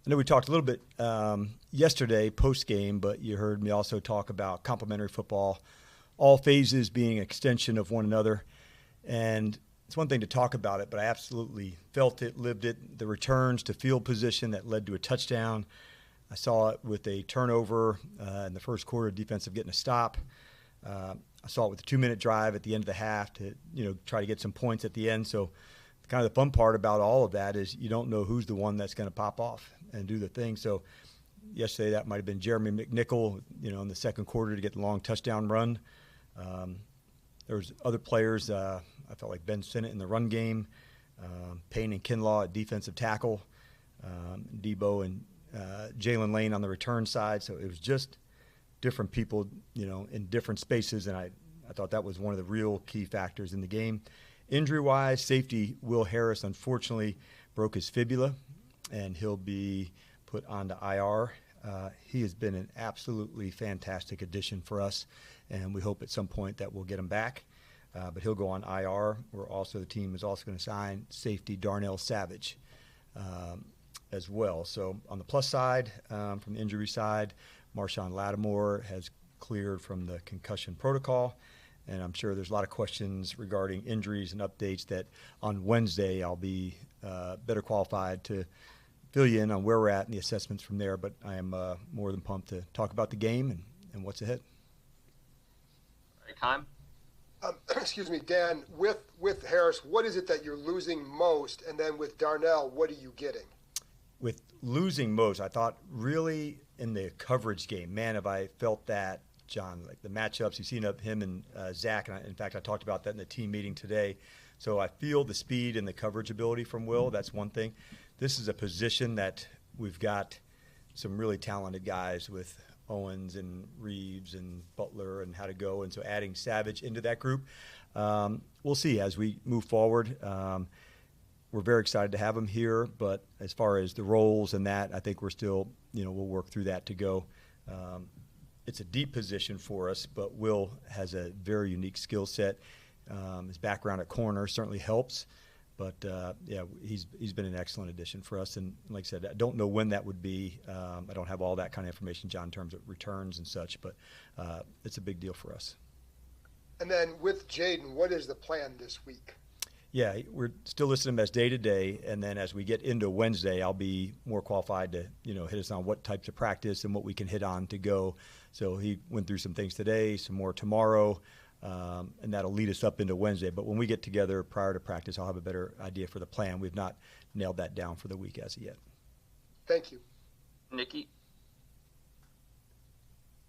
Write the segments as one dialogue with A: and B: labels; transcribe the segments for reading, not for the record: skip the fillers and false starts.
A: I know we talked a little bit yesterday post-game, but you heard me also talk about complementary football, all phases being an extension of one another. And it's one thing to talk about it, but I absolutely felt it, lived it. The returns to field position that led to a touchdown. I saw it with a turnover in the first quarter, defensive getting a stop. I saw it with a 2-minute drive at the end of the half to, try to get some points at the end. So kind of the fun part about all of that is you don't know who's the one that's going to pop off and do the thing. So yesterday that might have been Jeremy McNichol, in the second quarter to get the long touchdown run. There was other players. I felt like Ben Sinnott in the run game, Payne and Kinlaw at defensive tackle, Debo and Jalen Lane on the return side. So it was just different people, in different spaces, and I thought that was one of the real key factors in the game. Injury-wise, safety Will Harris unfortunately broke his fibula, and he'll be put onto IR. He has been an absolutely fantastic addition for us, and we hope at some point that we'll get him back. But he'll go on IR. The team is also going to sign safety Darnell Savage as well. So on the plus side, from the injury side, Marshawn Lattimore has cleared from the concussion protocol. And I'm sure there's a lot of questions regarding injuries and updates that on Wednesday I'll be better qualified to fill you in on where we're at and the assessments from there. But I am more than pumped to talk about the game and what's ahead.
B: All right, time.
C: Excuse me, Dan, with Harris, what is it that you're losing most? And then with Darnell, what are you getting?
A: With losing most, I thought really in the coverage game, man, have I felt that, John, like the matchups, you've seen him and Zach, and in fact, I talked about that in the team meeting today. So I feel the speed and the coverage ability from Will. That's one thing. This is a position that we've got some really talented guys with Owens and Reeves and Butler and how to go. And so adding Savage into that group, we'll see as we move forward. We're very excited to have him here, but as far as the roles and that, I think we're still, we'll work through that to go. It's a deep position for us, but Will has a very unique skill set. His background at corner certainly helps, but he's been an excellent addition for us. And like I said, I don't know when that would be. I don't have all that kind of information, John, in terms of returns and such, but it's a big deal for us.
C: And then with Jaden, what is the plan this week?
A: Yeah, we're still listing him as day-to-day, and then as we get into Wednesday, I'll be more qualified to, hit us on what types of practice and what we can hit on to go. So he went through some things today, some more tomorrow, and that'll lead us up into Wednesday. But when we get together prior to practice, I'll have a better idea for the plan. We've not nailed that down for the week as of yet.
C: Thank you.
B: Nikki?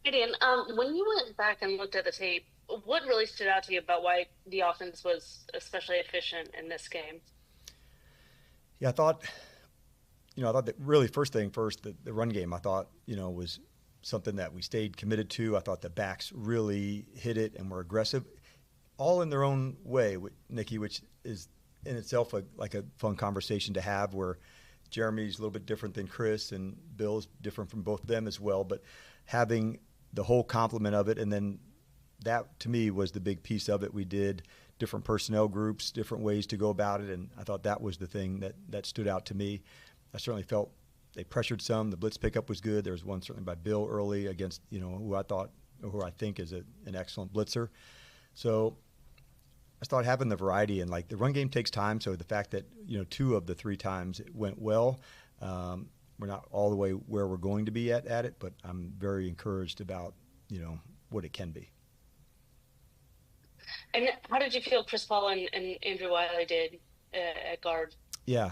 D: Gideon, when you went back and looked at the tape, what really stood out to you about why the offense was especially efficient in this game?
A: Yeah, I thought that really first thing first, the run game, I thought, was something that we stayed committed to. I thought the backs really hit it and were aggressive, all in their own way, Nikki, which is in itself like a fun conversation to have, where Jeremy's a little bit different than Chris and Bill's different from both of them as well. But having the whole complement of it, and then that to me was the big piece of it. We did different personnel groups, different ways to go about it, and I thought that was the thing that stood out to me. I certainly felt they pressured some. The blitz pickup was good. There was one certainly by Bill early against, who I think is an excellent blitzer. So I started having the variety, and like the run game takes time. So the fact that, 2 of the 3 times it went well, we're not all the way where we're going to be at it, but I'm very encouraged about, what it can be.
D: And how did you feel Chris Paul and Andrew Wiley did at guard?
A: Yeah,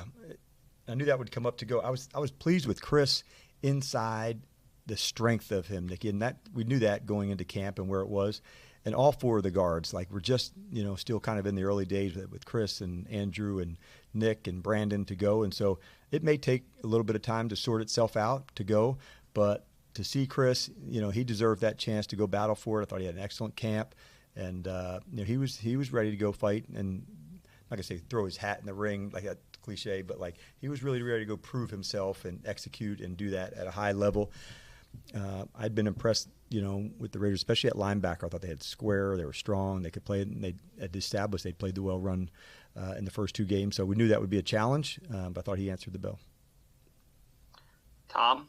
A: I knew that would come up to go. I was pleased with Chris inside, the strength of him, Nikki, and that we knew that going into camp and where it was. And all 4 of the guards, like we're just, still kind of in the early days with Chris and Andrew and Nick and Brandon to go. And so it may take a little bit of time to sort itself out to go, but to see Chris, he deserved that chance to go battle for it. I thought he had an excellent camp. And he was ready to go fight, and I'm not gonna say throw his hat in the ring like that cliche, but like he was really ready to go prove himself and execute and do that at a high level. I'd been impressed, with the Raiders, especially at linebacker. I thought they had square, they were strong, they could play, and they had established they played the well run in the first 2 games. So we knew that would be a challenge, but I thought he answered the bell.
B: Tom?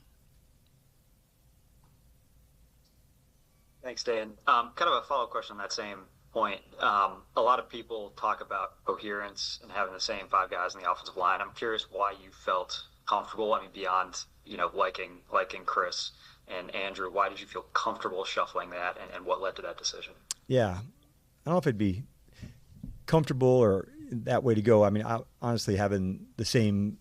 E: Thanks, Dan. Kind of a follow-up question on that same point. A lot of people talk about coherence and having the same five guys in the offensive line. I'm curious why you felt comfortable. I mean, beyond liking Chris and Andrew, why did you feel comfortable shuffling that, and what led to that decision?
A: Yeah, I don't know if it'd be comfortable or that way to go. I mean, honestly, having the same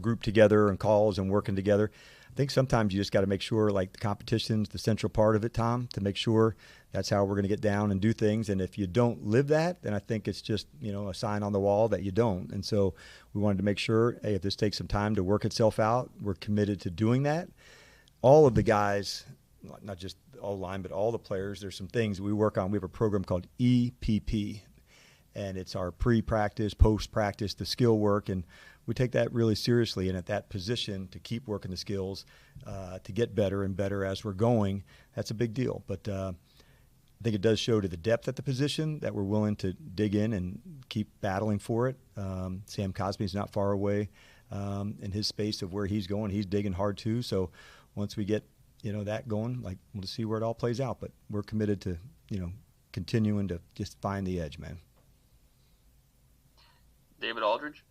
A: group together and calls and working together, I think sometimes you just got to make sure, like, the competition's the central part of it, Tom, to make sure that's how we're going to get down and do things. And if you don't live that, then I think it's just, a sign on the wall that you don't. And so we wanted to make sure, hey, if this takes some time to work itself out, we're committed to doing that. All of the guys, not just all line, but all the players, there's some things we work on. We have a program called EPP, and it's our pre-practice, post-practice, the skill work, and we take that really seriously. And at that position, to keep working the skills, to get better and better as we're going, that's a big deal. But I think it does show to the depth at the position that we're willing to dig in and keep battling for it. Sam Cosby's not far away in his space of where he's going. He's digging hard too. So once we get that going, like, we'll see where it all plays out. But we're committed to continuing to just find the edge, man.
B: David Aldridge?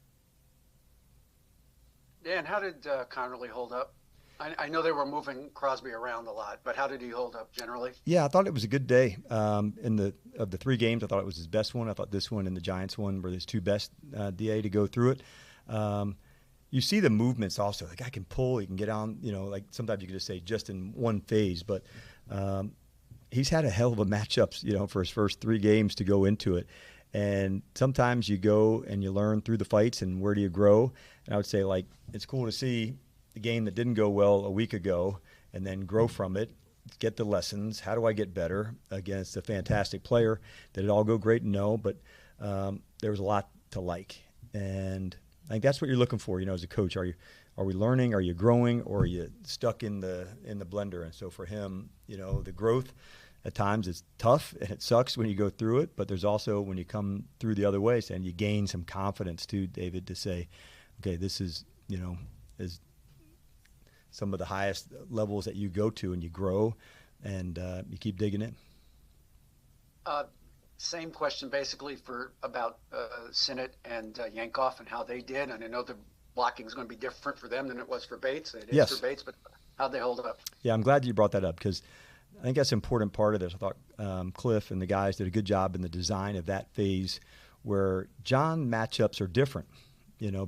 F: Dan, how did Connerly hold up? I know they were moving Crosby around a lot, but how did he hold up generally?
A: Yeah, I thought it was a good day. Of the three games, I thought it was his best one. I thought this one and the Giants one were his two best DA to go through it. You see the movements also. The guy can pull, he can get on, like sometimes you can just say just in one phase, but he's had a hell of a matchups, for his first three games to go into it. And sometimes you go and you learn through the fights and where do you grow. And I would say, like, it's cool to see the game that didn't go well a week ago and then grow from it, get the lessons. How do I get better against a fantastic player? Did it all go great? No, but there was a lot to like. And I think that's what you're looking for, as a coach. Are we learning? Are you growing? Or are you stuck in the blender? And so for him, the growth at times is tough and it sucks when you go through it, but there's also when you come through the other way and you gain some confidence too, David, to say, okay, this is, is some of the highest levels that you go to and you grow and you keep digging in.
F: Same question basically about Sinnott and Yankoff and how they did. And I know the blocking is going to be different for them than it was for Bates. It is
A: yes.
F: for Bates, but how'd they hold up?
A: Yeah, I'm glad you brought that up because I think that's an important part of this. I thought Cliff and the guys did a good job in the design of that phase where John matchups are different.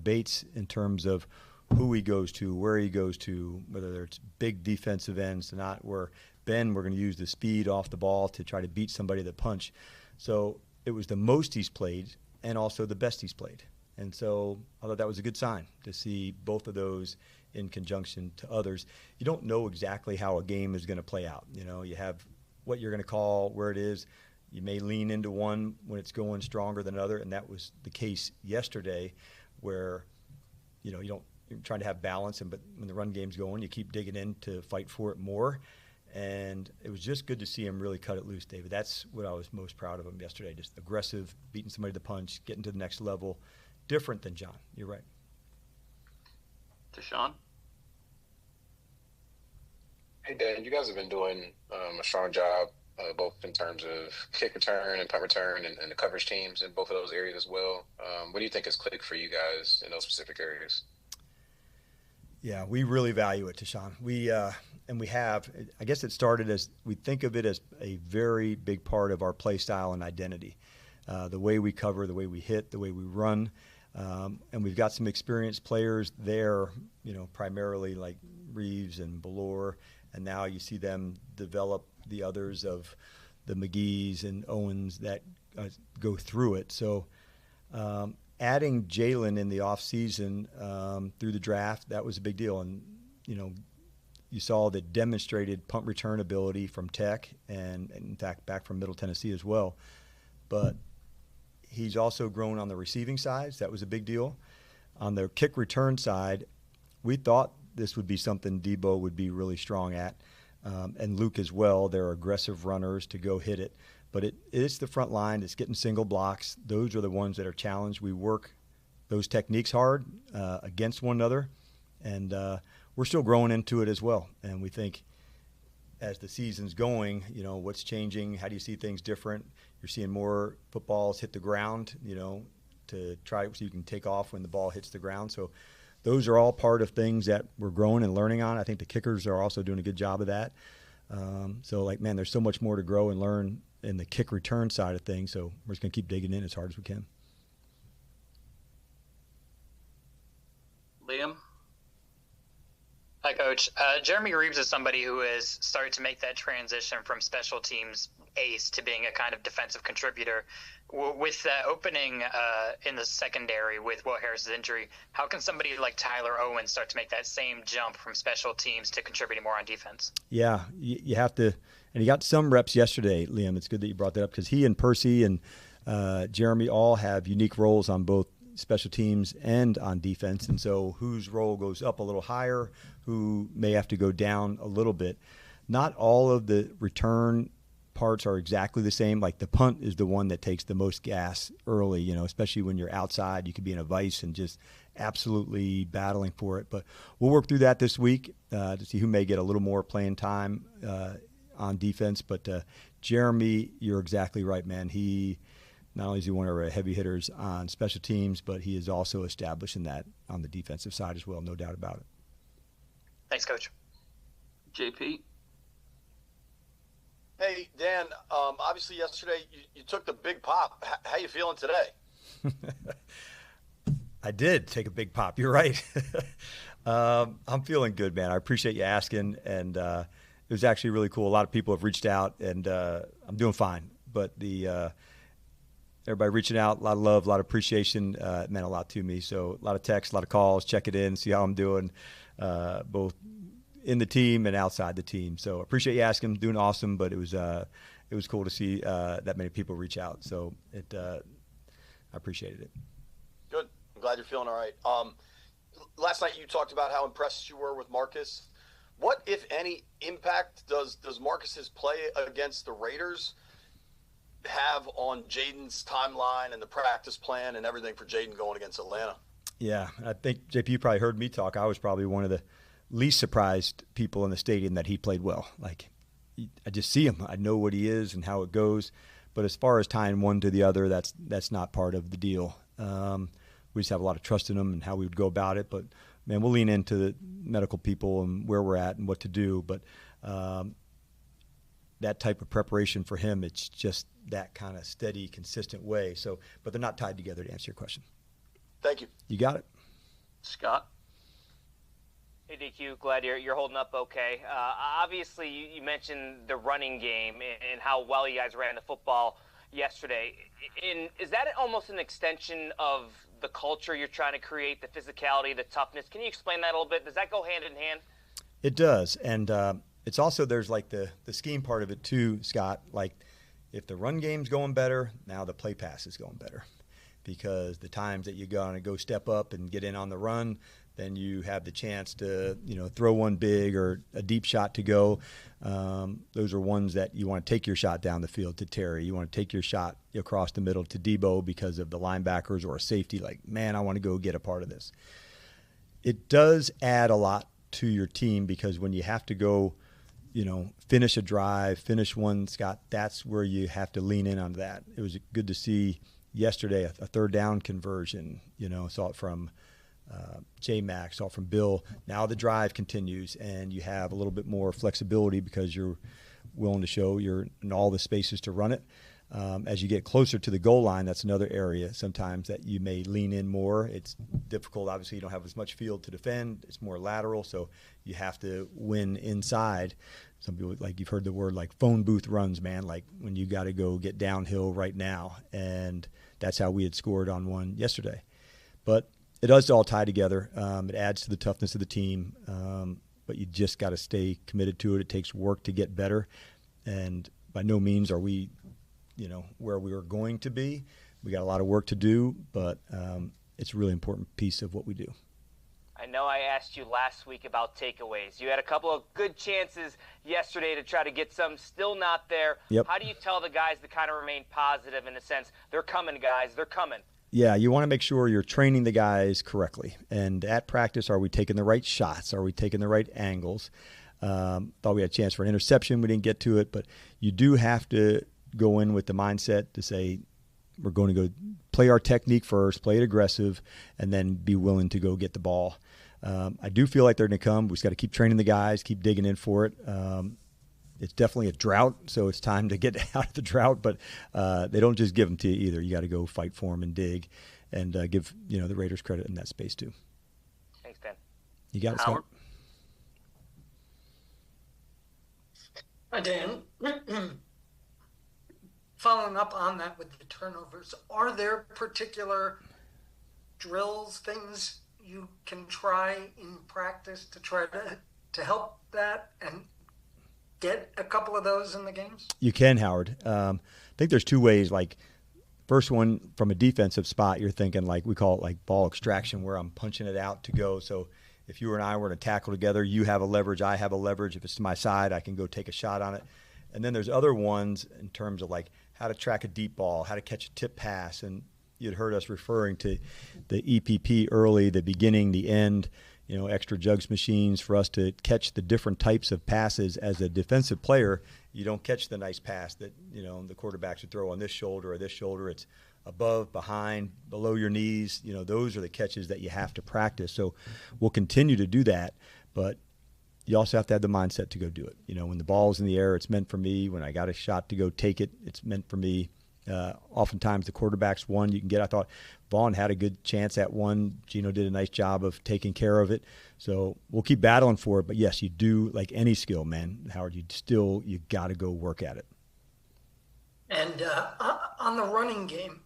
A: Bates in terms of who he goes to, where he goes to, whether it's big defensive ends or not, where Ben, we're going to use the speed off the ball to try to beat somebody that punch. So it was the most he's played and also the best he's played. And so I thought that was a good sign to see both of those in conjunction to others. You don't know exactly how a game is going to play out. You have what you're going to call where it is. You may lean into one when it's going stronger than another, and that was the case yesterday where, you're trying to have balance, but when the run game's going, you keep digging in to fight for it more. And it was just good to see him really cut it loose, David. That's what I was most proud of him yesterday, just aggressive, beating somebody to the punch, getting to the next level. Different than John. You're right.
B: Deshaun?
G: Hey, Dan, you guys have been doing a strong job, both in terms of kick return and punt return and the coverage teams in both of those areas as well. What do you think has clicked for you guys in those specific areas?
A: Yeah, we really value it, Deshaun. We have, I guess it started as, we think of it as a very big part of our play style and identity. The way we cover, the way we hit, the way we run. And we've got some experienced players there, primarily like Reeves and Ballore. And now you see them develop the others of the McGee's and Owens that go through it. So adding Jalen in the offseason through the draft, that was a big deal. And, you saw the demonstrated punt return ability from Tech and in fact, back from Middle Tennessee as well. But he's also grown on the receiving side. So that was a big deal. On the kick return side, we thought this would be something Debo would be really strong at, and Luke as well. They're aggressive runners to go hit it. But it's the front line. It's getting single blocks. Those are the ones that are challenged. We work those techniques hard against one another, And we're still growing into it as well. And we think as the season's going, what's changing? How do you see things different? You're seeing more footballs hit the ground, to try so you can take off when the ball hits the ground. So those are all part of things that we're growing and learning on. I think the kickers are also doing a good job of that. There's so much more to grow and learn in the kick return side of things. So we're just going to keep digging in as hard as we can.
B: Liam?
H: Hi, Coach. Jeremy Reeves is somebody who has started to make that transition from special teams ace to being a kind of defensive contributor. With that opening in the secondary with Will Harris's injury, how can somebody like Tyler Owen start to make that same jump from special teams to contributing more on defense?
A: Yeah, you have to, and he got some reps yesterday, Liam. It's good that you brought that up because he and Percy and Jeremy all have unique roles on both special teams and on defense, and so whose role goes up a little higher, who may have to go down a little bit. Not all of the return parts are exactly the same. Like the punt is the one that takes the most gas early, especially when you're outside. You could be in a vice and just absolutely battling for it. But we'll work through that this week to see who may get a little more playing time on defense. But Jeremy, you're exactly right, man. He not only is he one of our heavy hitters on special teams, but he is also establishing that on the defensive side as well, no doubt about it.
H: Thanks, Coach.
B: JP?
I: Hey, Dan, obviously yesterday you took the big pop. How you feeling today?
A: I did take a big pop. You're right. I'm feeling good, man. I appreciate you asking, and it was actually really cool. A lot of people have reached out, and I'm doing fine. But everybody reaching out, a lot of love, a lot of appreciation meant a lot to me. So a lot of texts, a lot of calls, check it in, see how I'm doing, both in the team and outside the team. So appreciate you asking. Doing awesome, but it was cool to see that many people reach out. So I appreciated it.
I: Good. I'm glad you're feeling all right. Last night you talked about how impressed you were with Marcus. What, if any, impact does Marcus's play against the Raiders have on Jaden's timeline and the practice plan and everything for Jaden going against Atlanta?
A: Yeah, I think, JP, you probably heard me talk. I was probably one of the least surprised people in the stadium that he played well. Like, I just see him. I know what he is and how it goes. But as far as tying one to the other, that's not part of the deal. We just have a lot of trust in him and how we would go about it. But, man, we'll lean into the medical people and where we're at and what to do. But that type of preparation for him, it's just that kind of steady, consistent way. So, but they're not tied together, to answer your question.
I: Thank you.
A: You got it.
B: Scott?
J: Hey, DQ, glad you're holding up okay. Obviously, you mentioned the running game and how well you guys ran the football yesterday. Is that almost an extension of the culture you're trying to create, the physicality, the toughness? Can you explain that a little bit? Does that go hand in hand?
A: It does. And it's also, there's like the scheme part of it too, Scott. Like if the run game's going better, now the play pass is going better. Because the times that you're going to go step up and get in on the run, then you have the chance to, throw one big or a deep shot to go. Those are ones that you want to take your shot down the field to Terry. You want to take your shot across the middle to Debo because of the linebackers or a safety. Like, man, I want to go get a part of this. It does add a lot to your team because when you have to go, finish a drive, finish one, Scott, that's where you have to lean in on that. It was good to see yesterday a third down conversion, saw it from J-Mac, saw it from Bill. Now the drive continues and you have a little bit more flexibility because you're willing to show you're in all the spaces to run it. As you get closer to the goal line, that's another area sometimes that you may lean in more. It's difficult. Obviously, you don't have as much field to defend. It's more lateral, so you have to win inside. Some people, like you've heard the word like phone booth runs, man, like when you got to go get downhill right now. And that's how we had scored on one yesterday. But it does all tie together. It adds to the toughness of the team, but you just got to stay committed to it. It takes work to get better. And by no means are we where we were going to be. We got a lot of work to do, but it's a really important piece of what we do.
J: I know I asked you last week about takeaways. You had a couple of good chances yesterday to try to get some, still not there.
A: Yep.
J: How do you tell the guys to kind of remain positive in the sense, they're coming, guys, they're coming?
A: Yeah, you want to make sure you're training the guys correctly. And at practice, are we taking the right shots? Are we taking the right angles? Thought we had a chance for an interception. We didn't get to it. But you do have to go in with the mindset to say, we're going to go play our technique first, play it aggressive, and then be willing to go get the ball. I do feel like they're going to come. We just got to keep training the guys, keep digging in for it. It's definitely a drought, so it's time to get out of the drought. But they don't just give them to you either. You got to go fight for them and dig, and give the Raiders credit in that space too.
J: Thanks, Ben.
A: You got it,
B: Howard?
A: Scott.
K: Hi, Dan. Following up on that with the turnovers, are there particular drills, things you can try in practice to try to help that and get a couple of those in the games?
A: You can, Howard. I think there's two ways. Like, first one, from a defensive spot, you're thinking, like, we call it like ball extraction, where I'm punching it out to go. So if you and I were to tackle together, you have a leverage, I have a leverage. If it's to my side, I can go take a shot on it. And then there's other ones in terms of like how to track a deep ball, how to catch a tip pass. And you'd heard us referring to the EPP early, the beginning, the end, extra jugs machines for us to catch the different types of passes. As a defensive player, you don't catch the nice pass that, the quarterbacks would throw on this shoulder or this shoulder. It's above, behind, below your knees. Those are the catches that you have to practice. So we'll continue to do that, but you also have to have the mindset to go do it. When the ball's in the air, it's meant for me. When I got a shot to go take it, it's meant for me. Oftentimes the quarterback's one you can get. I thought Vaughn had a good chance at one. Gino did a nice job of taking care of it. So we'll keep battling for it. But yes, you do, like any skill, man, Howard, you got to go work at it.
K: And on the running game,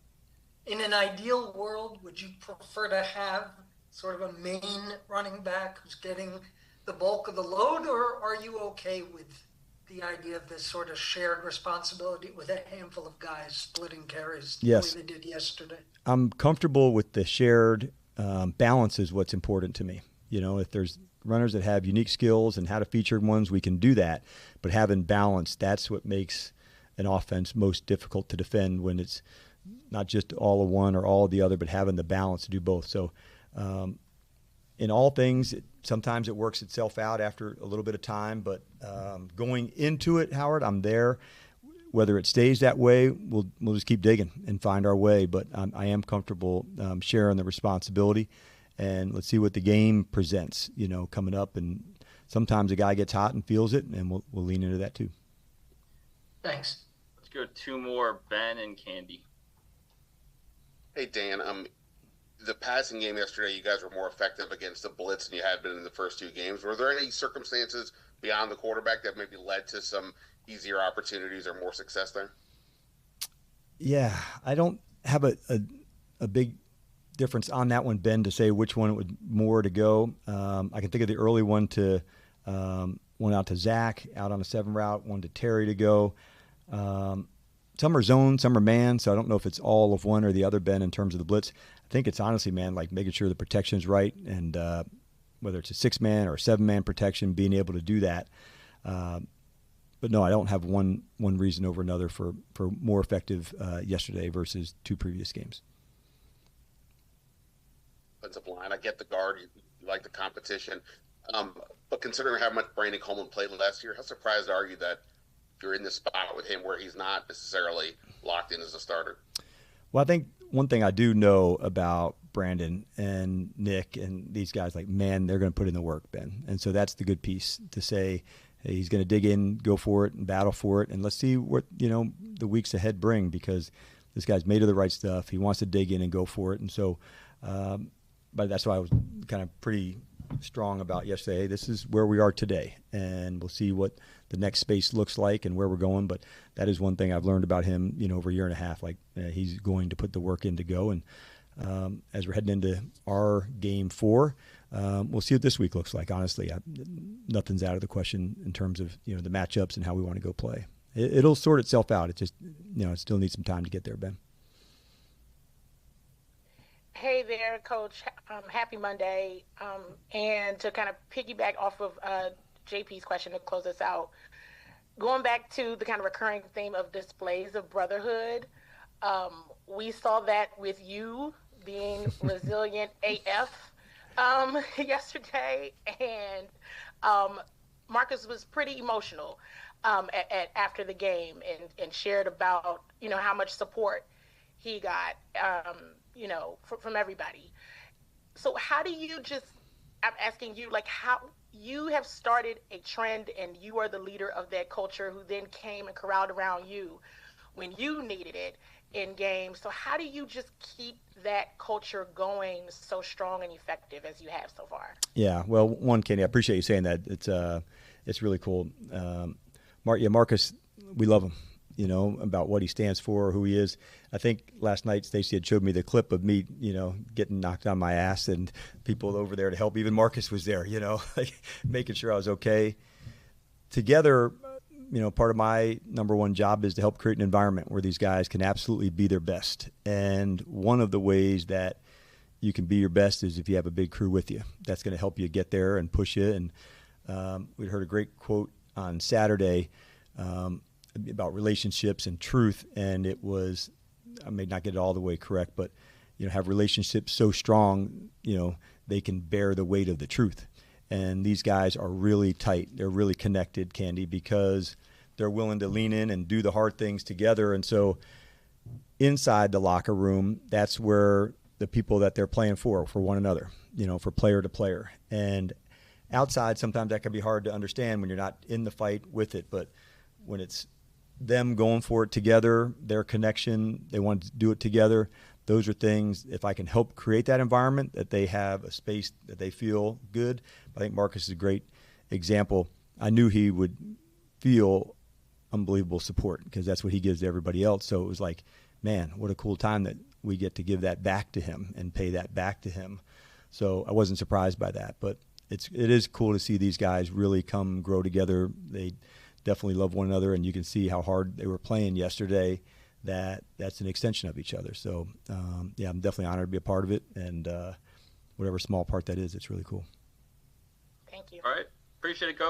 K: in an ideal world, would you prefer to have sort of a main running back who's getting the bulk of the load, or are you okay with the idea of this sort of shared responsibility with a handful of guys splitting carries the way they did yesterday?
A: I'm comfortable with the shared balance is what's important to me. If there's runners that have unique skills and how to feature ones, we can do that. But having balance, that's what makes an offense most difficult to defend, when it's not just all of one or all of the other, but having the balance to do both. So in all things, sometimes it works itself out after a little bit of time, but going into it, Howard, I'm there. Whether it stays that way, we'll just keep digging and find our way. But I am comfortable sharing the responsibility, and let's see what the game presents, coming up. And sometimes a guy gets hot and feels it, and we'll lean into that too.
K: Thanks.
B: Let's go two more, Ben and Candy.
L: Hey, Dan, the passing game yesterday, you guys were more effective against the Blitz than you had been in the first two games. Were there any circumstances beyond the quarterback that maybe led to some easier opportunities or more success there?
A: Yeah, I don't have a big difference on that one, Ben, to say which one would more to go. I can think of the early one to one out to Zach, out on a 7 route, one to Terry to go. Some are zone, some are man, so I don't know if it's all of one or the other, Ben, in terms of the blitz. I think it's honestly, man, like making sure the protection is right, and whether it's a 6-man or a 7-man protection, being able to do that. But no, I don't have one reason over another for more effective yesterday versus two previous games.
L: Offensive line, I get the guard, you like the competition, but considering how much Brandon Coleman played last year, how surprised are you that you're in this spot with him where he's not necessarily locked in as a starter?
A: Well, I think one thing I do know about Brandon and Nick and these guys, like, man, they're going to put in the work, Ben. And so that's the good piece, to say, hey, he's going to dig in, go for it, and battle for it. And let's see what, the weeks ahead bring, because this guy's made of the right stuff. He wants to dig in and go for it. And so, but that's why I was kind of pretty strong about yesterday. Hey, this is where we are today, and we'll see what the next space looks like and where we're going. But that is one thing I've learned about him, over a year and a half. Like, he's going to put the work in to go. And as we're heading into our game 4, we'll see what this week looks like. Honestly, nothing's out of the question in terms of the matchups and how we want to go play. It'll sort itself out. It just it still needs some time to get there, Ben.
M: Hey there, Coach. Happy Monday. And to kind of piggyback off of JP's question to close us out, going back to the kind of recurring theme of displays of brotherhood, We saw that with you being resilient AF yesterday, and Marcus was pretty emotional after the game and shared about how much support he got from everybody. So how do you I'm asking you, like, how you have started a trend and you are the leader of that culture who then came and corralled around you when you needed it in games. So how do you just keep that culture going so strong and effective as you have so far?
A: Yeah, well, one, Kenny, I appreciate you saying that. It's really cool. Marcus, we love him, about what he stands for, who he is. I think last night Stacey had showed me the clip of me, getting knocked on my ass and people over there to help. Even Marcus was there, like making sure I was okay. Together, part of my number one job is to help create an environment where these guys can absolutely be their best. And one of the ways that you can be your best is if you have a big crew with you. That's going to help you get there and push you. And we heard a great quote on Saturday about relationships and truth. And it was, I may not get it all the way correct, but, have relationships so strong, they can bear the weight of the truth. And these guys are really tight. They're really connected, Candy, because they're willing to lean in and do the hard things together. And so inside the locker room, that's where the people that they're playing for one another, for player to player. And outside, sometimes that can be hard to understand when you're not in the fight with it. But when it's them going for it together, their connection, they want to do it together, those are things, if I can help create that environment, that they have a space that they feel good. I think Marcus is a great example. I knew he would feel unbelievable support because that's what he gives to everybody else. So it was like, man, what a cool time that we get to give that back to him and pay that back to him. So I wasn't surprised by that. But it is cool to see these guys really come grow together. They definitely love one another, and you can see how hard they were playing yesterday. That's an extension of each other. So, I'm definitely honored to be a part of it. And whatever small part that is, it's really cool.
M: Thank you.
B: All right. Appreciate it, Coach.